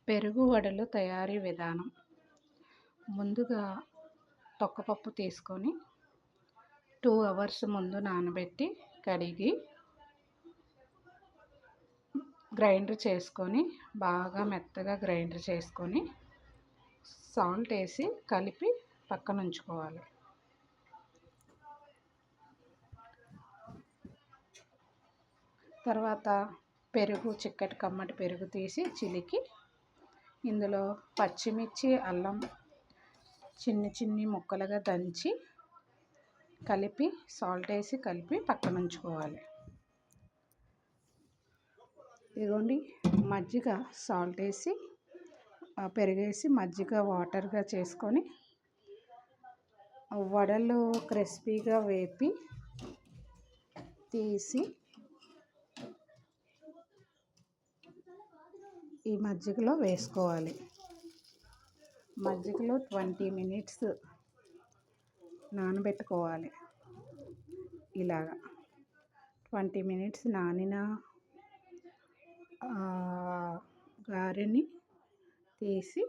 పెరుగు వడలు తయారీ విధానం. ముందుగా తొక్కపప్పు తీసుకొని 2 అవర్స్ ముందు నానబెట్టి కడిగి గ్రైండర్ చేసుకొని బాగా మెత్తగా గ్రైండర్ చేసుకొని సాల్ట్ వేసి కలిపి పక్కన ఉంచుకోవాలి. తర్వాత పెరుగు, చిక్కటి కమ్మటి పెరుగు తీసి చిలికి ఇందులో పచ్చిమిర్చి, అల్లం చిన్ని ముక్కలుగా దంచి కలిపి సాల్ట్ వేసి కలిపి పక్కన ఉంచుకోవాలి. ఇదిగోండి, మజ్జిగ సాల్ట్ వేసి పెరుగేసి మజ్జిగ వాటర్గా చేసుకొని వడలు క్రిస్పీగా వేపి తీసి ఈ మజ్జిగలో వేసుకోవాలి. మజ్జిగలో 20 minutes నానబెట్టుకోవాలి. ఇలాగా 20 minutes నానిన గారెని తీసి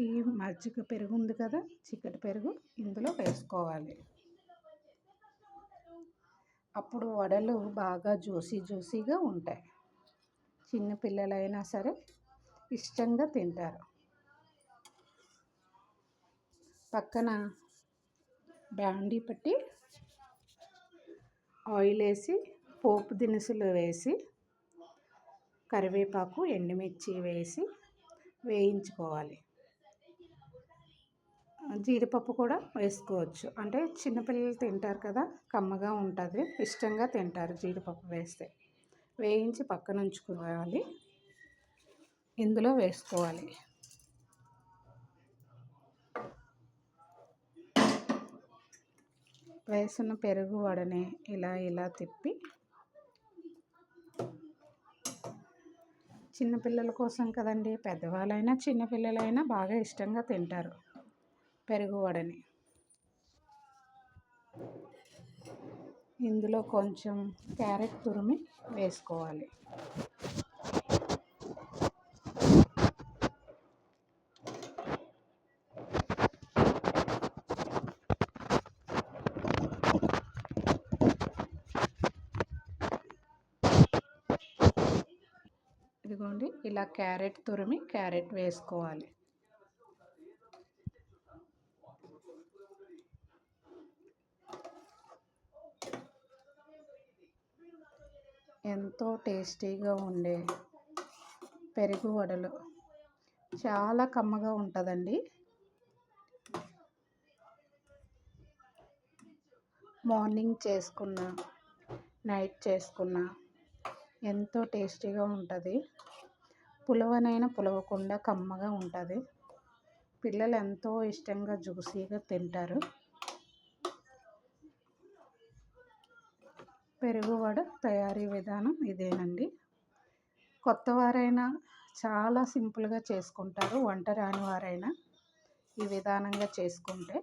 ఈ మజ్జిగ పెరుగు ఉంది కదా, చిక్కటి పెరుగు ఇందులో వేసుకోవాలి. అప్పుడు వడలు బాగా జ్యూసీగా ఉంటాయి. చిన్న పిల్లలైనా సరే ఇష్టంగా తింటారు. పక్కన బాండీ పెట్టి ఆయిల్ వేసి పోపు దినుసులు వేసి కరివేపాకు, ఎండుమిర్చి వేసి వేయించుకోవాలి. జీడిపప్పు కూడా వేసుకోవచ్చు, అంటే చిన్నపిల్లలు తింటారు కదా, కమ్మగా ఉంటుంది, ఇష్టంగా తింటారు జీడిపప్పు వేస్తే. వేయించి పక్కన ఉంచుకోవాలి. ఇందులో వేసుకోవాలి. వేసిన పెరుగు వడని ఇలా తిప్పి చిన్నపిల్లల కోసం కదండి, పెద్దవాళ్ళైనా చిన్నపిల్లలైనా బాగా ఇష్టంగా తింటారు పెరుగు వడని. ఇందులో కొంచెం క్యారెట్ తురిమి వేసుకోవాలి. ఇదిగోండి, ఇలా క్యారెట్ తురిమి క్యారెట్ వేసుకోవాలి. ఎంతో టేస్టీగా ఉండే పెరుగు వడలు చాలా కమ్మగా ఉంటుందండి. మార్నింగ్ చేసుకున్న, నైట్ చేసుకున్న ఎంతో టేస్టీగా ఉంటుంది. పులవనైనా పులవకుండా కమ్మగా ఉంటుంది. పిల్లలు ఎంతో ఇష్టంగా జ్యూసీగా తింటారు. పెరుగు వడ తయారీ విధానం ఇదేనండి. కొత్త వారైనా చాలా సింపుల్గా చేసుకుంటారు. వంట రాని వారైనా ఈ విధానంగా చేసుకుంటే